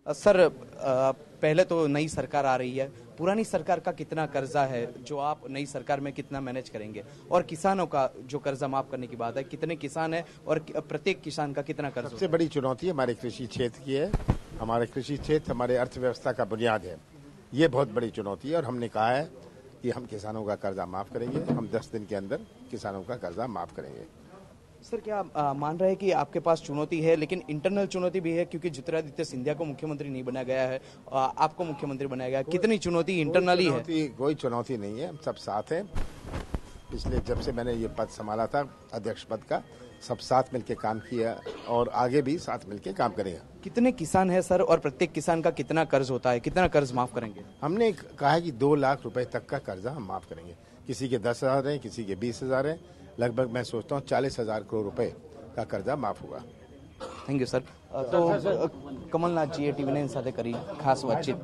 Sir पहले तो नई सरकार आ रही है, पुरानी सरकार का कितना कर्जा है जो आप नई सरकार में कितना मैनेज करेंगे, और किसानों का जो कर्जा माफ करने की बात है, कितने किसान है और प्रत्येक किसान का कितना कर्ज? सबसे बड़ी चुनौती हमारे कृषि क्षेत्र की है। हमारे कृषि क्षेत्र हमारे अर्थव्यवस्था का बुनियाद है। ये बहुत बड़ी चुनौती है और हमने कहा है कि हम किसानों का कर्जा माफ करेंगे। हम 10 दिन के अंदर किसानों का कर्जा माफ करेंगे। सर क्या मान रहे हैं कि आपके पास चुनौती है, लेकिन इंटरनल चुनौती भी है, क्योंकि ज्योतिरादित्य सिंधिया को मुख्यमंत्री नहीं बनाया गया है, आपको मुख्यमंत्री बनाया गया है। कितनी चुनौती इंटरनली है? कोई चुनौती नहीं है, हम सब साथ हैं। पिछले जब से मैंने ये पद संभाला था अध्यक्ष पद का, सब साथ मिलकर काम किया और आगे भी साथ मिलकर काम करेंगे। कितने किसान है सर, और प्रत्येक किसान का कितना कर्ज होता है, कितना कर्ज माफ करेंगे? हमने कहा है कि 2 लाख रुपए तक का कर्जा हम माफ करेंगे। किसी के 10,000 है, किसी के 20,000 है। लगभग मैं सोचता हूँ 40,000 करोड़ रुपए का कर्जा माफ होगा। Thank you sir. तो कमलनाथ जी टीवी 9 સાથે કરી ખાસ વાતચીત।